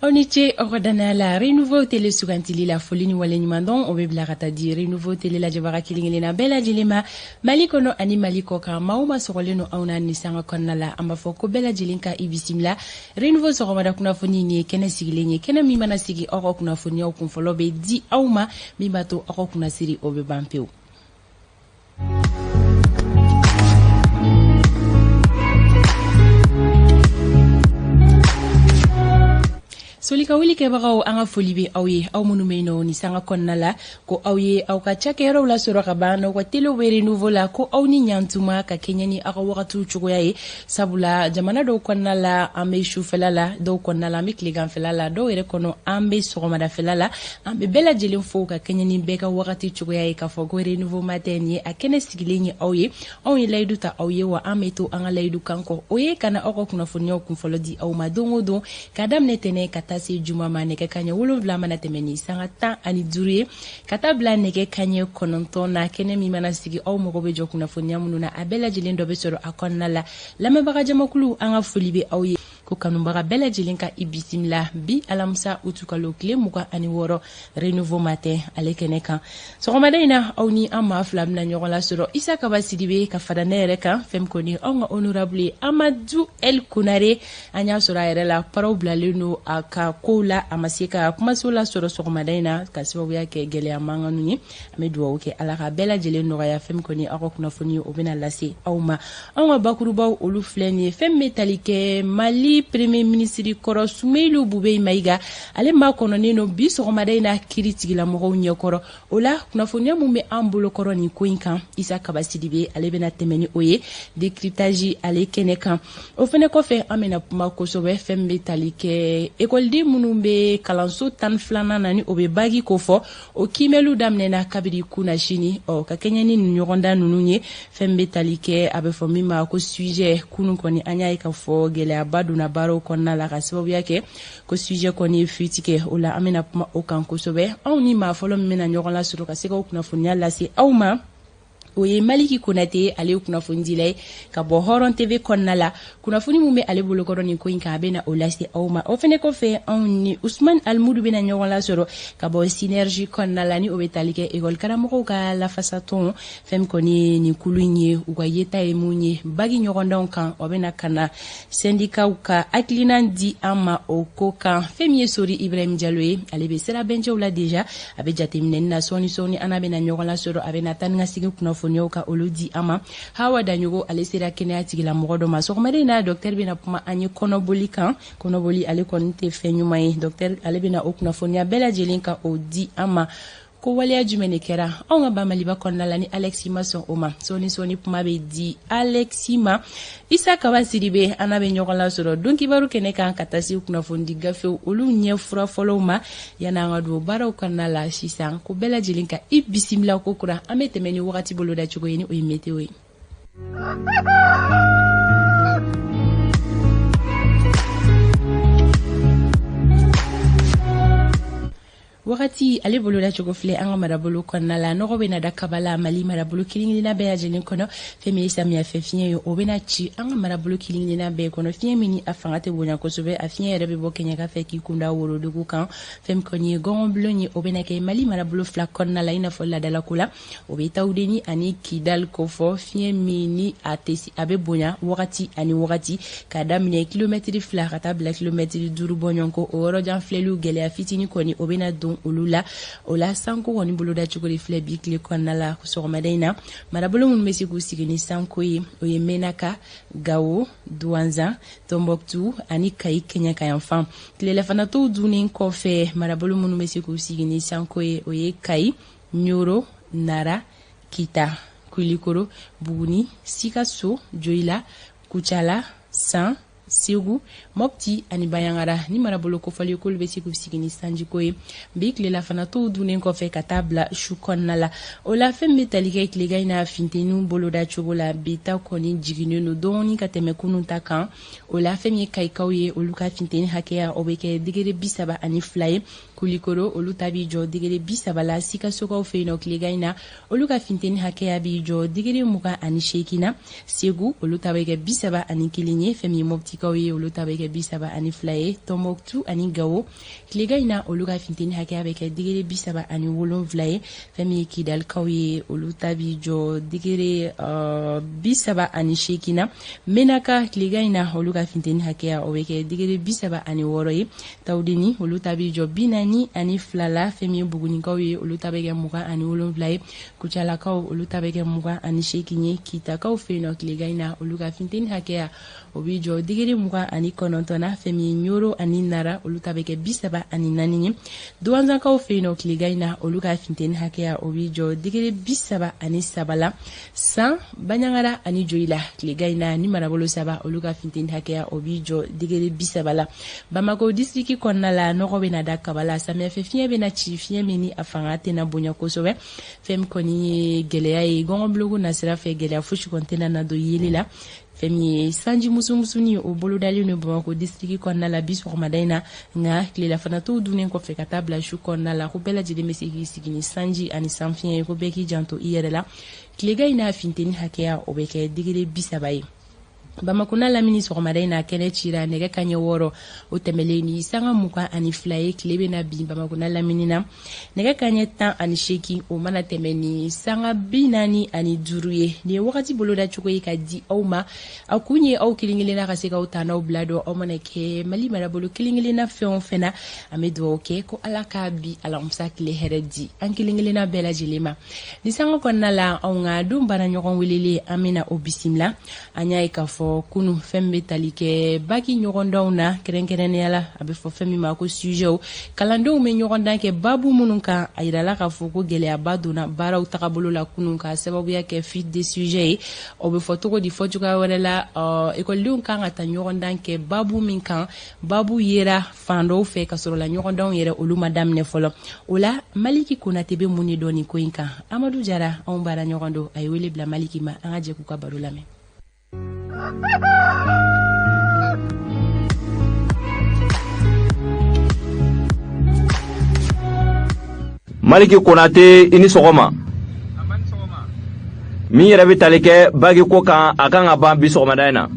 Oniche orodana la renouveau télé sugantili la folini wale nyumandon obebla ratadi renouveau télé la jabara kilingilina bela jilima malikono ani maliko ka mauma soroleno auna nisanga konnala ambafoko bela jilinka ibisimla renouveau soromada kuna foni ni kena sigilenye kena mimana sigi oro kuna foni au kumfolobe di auma mibato oro kuna siri obebampeo. Solika wili ke bagao anga folibe awye aw monumeno ni sanga konnala ko awye aw ka chakero la soro kabano ko telo weri nouveau la ko aw ni nyantuma ka kenyani aka wakatu chugoyaye sabula jamana do konnala ambe shufelala do konnala mikligan felala do ere kono ambe sogomada felala ambe bela jelin fo ka kenyani beka wakati chugoyaye ka fogo weri nouveau mateni akene sigilenye awye awye layduta awye wa ameto anga laydu kanko oye kana oko kuna fonyo kumfolodi aw madongo do kadam netene kata si juma ma neke kanye wolonvla mana temeni sanga tan ani durie kata bla neke kanye kononton na kene mi mana sigi aw mo be jokuna fonya mununa abela jilin do be soro akonna la me baga jamakulu anga folibe awye ko kanumbaga bela jilinka ibisimla bi alamsa utukalo kle muka ani woro renouveau matin alekene kan so komadaina awni amma flam na nyogola soro isa kabasidibe ka fada nere kan fem koni onga honorable Amadou El Kunare anya soro ayela parobla leno aka kola amasika kuma sola soro so komadaina kasiwa yake gele amanga nuni ameduwa oke alaka bela jile no ya fem koni akokuna foni obena lasi awma onga bakuruba olu fleni fem metalike Mali premier ministre koro Sumeilu Bube Maiga ale ma kono neno bi so komadaina kiritigi la mo nyekoro ola kuna foni mume ambulo koro ni koinkan isa kabasidibe ale bena temeni oye décryptage ale kenekan ofene ko fe amena puma ko so be fem metalike école di munumbe kalanso tan flana nani obe bagi kofo o kimelu damnena kabiri kuna shini o ka kenyani nyogonda nununye fembe talike abe fo mima ko sujet kunun koni anya ka fo gele abadu na baro konna la kasibo yake ko sujet koni futike ola amena puma o kan ko sobe awni ma folo mena nyogonla suru ka seko kuna funya la si awma oye Maliki Konate ale kuna fundile ka bo Horon TV konnala kuna funi mume ale bolo koroni ko inka bena olasi awma ofene ko fe awni Ousmane Almoudou bena nyogola soro ka bo synergie konnala ni obetalike egol karamo ka la fasaton fem koni ni kulunye ugayeta emunye bagi nyogonda kan obena kana syndicat ka aklinan di ama okoka femie sori Ibrahim Diallo ale be sera benje ola deja abe jatemne na soni ana bena nyogola soro abena tanga sigi kuna nyoka oludi ama hawa danyugo alesera kenya tigila mogodo maso komadina docteur bina puma anyi konoboli ale konte fenyumai docteur ale bina okuna fonia bela jelinka odi ama ko walia jumene kera onga ba maliba konnala ni Alexima son oma soni puma be di Alexima isa kabasidibe anabe nyogola soro donki baru kene kan katasi ukuna fondi gafe olu nyefura foloma yana ngadu baro konnala shisan ko bela jilinka ibisimla ko kura ametemeni wakati boloda chugo yeni o imetewe wakati ale bolo la chokofle anga marabolo konnala no robena da kabala mali marabolo kilingina be ajeni kono femi samia fefien yo obena chi anga marabolo kilingina be kono fien mini afangate bonya ko sobe afien rebe bo kenya ka fe ki kunda woro de kan fem konye gon bloni obena ke mali marabolo fla konnala ina folla dala kula obeta udeni ani kidal kofo fien mini atesi abe bonya wakati ani wakati kadamine kilometri fla kata bla kilometri duru bonyonko oro jan flelu gele afitini koni obena don ulula ola sanko woni buluda chukuri flebi kle konnala so madaina marabulu mun mesiku sigini sanko yi oye menaka gawo douanza Tombouctou ani kai kenya kai enfant kle la fana to dunin ko fe marabulu mun mesiku sigini sanko yi oye kai nyoro nara kita kulikoro buguni sikaso joila kuchala san Sigu mopti ani bayangara ni marabolo ko fali ko lubesi ko sigini sanji ko bik le la fana to dunen ko fe katabla shukonnala ola fem metalike klega ina fintenu boloda chogola beta koni jiginu no doni kateme kunun takan ola fem ye kai kauye oluka finteni hakea obeke digere bisaba ani fly Kulikoro olu ta bi jɔ digiri 30 la Sikasokaw fɛ yen nɔ tilegan in na olu ka funteni hakɛya bi jɔ digiri 28 na Segu olu ta bɛ kɛ 31 ye fɛn min ye Moptikaw ye olu ta bɛ kɛ 32 ye Tombouctou ani Gao tilegan in na olu ka funteni hakɛya bɛ kɛ digiri 37 ye fɛn min ye Kidalikaw ye olu ta bi jɔ digiri 38 na Menaka tilegan in na olu ka funteni hakɛya o bɛ kɛ digiri 36 ye Tawdini olu ta bi jɔ 42 la fɛn min ye Bugunikaw ye olu ta bɛ kɛ 27 ye Kucalakaw olu ta bɛ kɛ 28 ye Kitakaw fɛ yen nɔ tilegan in na olu ka funteni hakɛya o bi jɔ digiri 29 na fɛn min ye Ɲoro ani Nara olu ta bɛ kɛ 34 ye Duwanzankaw fɛ yen nɔ tilegan in na olu ka funteni hakɛya o bi jɔ digiri 33 la San Baɲangara ani Joyila tilegan in na ni marabolo saba olu ka funteni hakɛya o bi jɔ digiri 30 la Bamako district kɔnɔna la nɔgɔ bɛ na da kaba la samiyɛfɛ fiɲɛ bɛ na ci fiɲɛ min ni a fanga tɛna bonya kosɛbɛ fɛn min kɔni ye gɛlɛya ye gɔngɔbologo na sira fɛ gɛlɛya fosi kɔni tɛna na don yeli la fɛn min ye sanji musumusuni o bolodalen no Bamako district kɔnɔna la bi sɔgɔmada in na nka tilelanfanatɔw dunnen kɔfɛ ka taa bila su kɔnɔna la ko bɛɛ lajɛlen bɛ se k'i sigi ni sanji ani sanfiɲɛ ye ko bɛɛ k'i janto i yɛrɛ la tilegan in n'a funteni hakɛya o bɛ kɛ digiri 30 ye Bamako n'a lamini sɔgɔmada in na kɛnɛ cira nɛgɛ kaɲɛ 6 o tɛmɛlen ni sanga 22 ye tile bɛ na bin Bamako n'a lamini na nɛgɛ kaɲɛ 18 o mana tɛmɛ ni sanga 45 ye ni ye wagati boloda cogo ye ka di aw ma a kun ye aw kelen-kelenna ka se k'aw ta n'aw bila dɔn aw mana kɛ Mali marabolo kelen-kelenna fɛn o fɛn na an bɛ dugawu kɛ ko Ala ka bi alamisa tile hɛrɛ di an kelen-kelenna bɛɛ lajɛlen ma ni sanga kɔnɔna la anw ka don baara ɲɔgɔn welele an bɛna o bisimila an y'a ye k'a fɔ kunu fɛn bɛ tali kɛ baki ɲɔgɔndanw na kɛrɛnkɛrɛnnenya la a bɛ fɔ fɛn min ma ko sujet kalandenw bɛ ɲɔgɔndan kɛ babu minnu kan a yirala k'a fɔ ko gɛlɛyaba donna baaraw tagabolo la kunun ka sababuya kɛ fuite des sujets ye o bɛ fɔ cogo di fɔ cogoya wɛrɛ la ekɔlidenw kan ka taa ɲɔgɔndan kɛ babu min kan babu yera fan dɔw fɛ ka sɔrɔ la ɲɔgɔndanw yɛrɛ olu ma daminɛ fɔlɔ o la Maliki Konate bɛ mun de dɔn nin ko in kan Amadu Jara anw baara ɲɔgɔn don a ye wele bila Maliki ma an ka jɛ k'u ka baro lamɛn Maliki Konate ini sɔgɔma min yɛrɛ bɛ tali kɛ bagi ko kan a kan ka ban bi sɔgɔmada in na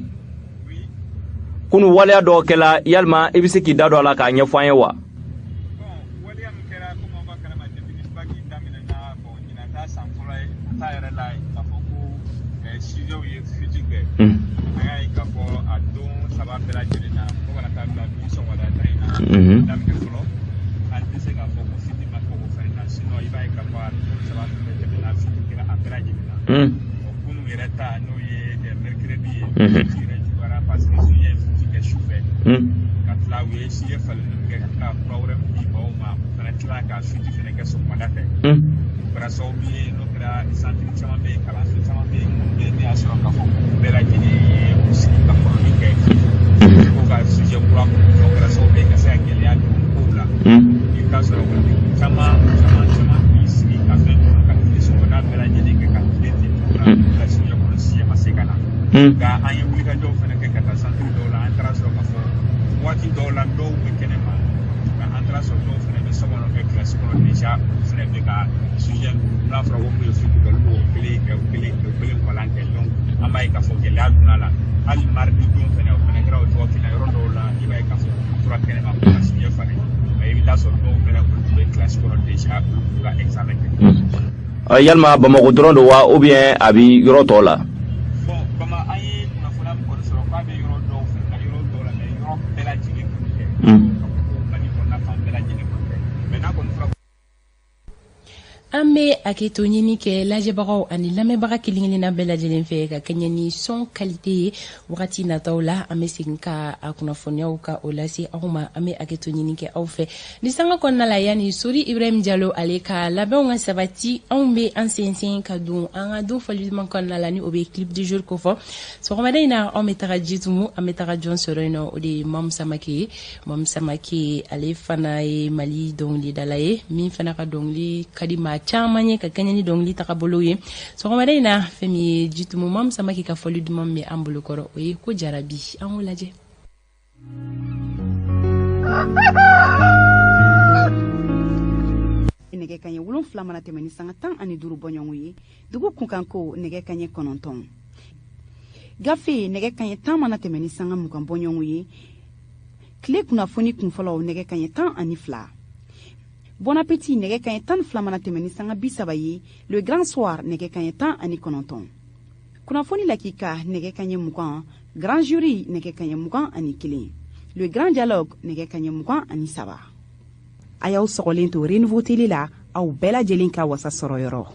kunu waleya dɔw kɛla yalima i bɛ se k'i da don a la k'a ɲɛfɔ an ye wa yalima Bamako dɔrɔn don wa ou bien a bi yɔrɔ tɔw la an bɛ hakɛto ɲini kɛ lajɛbagaw ani lamɛnbaga kelen-kelenna bɛɛ lajɛlen fɛ ka kɛɲɛ ni sɔn kalite ye wagati nataw la an bɛ segin ka a kunnafoniyaw ka o lase aw ma an bɛ hakɛto ɲini kɛ aw fɛ ni sanga kɔnɔna la yanni Sori Ibrahim Jalo ale ka labɛnw ka sabati anw bɛ an sensɛn ka don an ka don fɔli duman kɔnɔna la ni o bɛ clip du jour ko fɔ sɔgɔmada in na anw bɛ taga Jitumu an bɛ taga jɔn sɔrɔ yen nɔ o de ye Mamu Samake ye Mamu Samake ale fana ye Mali dɔnkilidala ye min fana ka dɔnkili ka di maa caman ye ka kɛɲɛ ni dɔnkili tagabolo ye sɔgɔmada in na fɛn min ye Jitumu Mamu Samake ka fɔli duman bɛ an bolokɔrɔ o ye ko jarabi an k'o lajɛ nɛgɛ kaɲɛ 7 mana tɛmɛ ni sanga 15 bɔɲɔgɔnw ye dugu kunkanko nɛgɛ kaɲɛ 9 gafe nɛgɛ kaɲɛ 10 mana tɛmɛ ni sanga 20 bɔɲɔgɔnw ye tile kunnafoni kunfɔlɔw nɛgɛ kaɲɛ 12 bon appétit nɛgɛ kaɲɛ 12 mana tɛmɛ ni sanga 30 ye le grand soir nɛgɛ kaɲɛ 19 kunnafoni lakika nɛgɛ kaɲɛ 20 grand jury nɛgɛ kaɲɛ 21 le grand dialogue nɛgɛ kaɲɛ 23 a y'aw sɔgɔlen to Renouveau Télé la aw bɛɛ lajɛlen ka wasa sɔrɔ yɔrɔ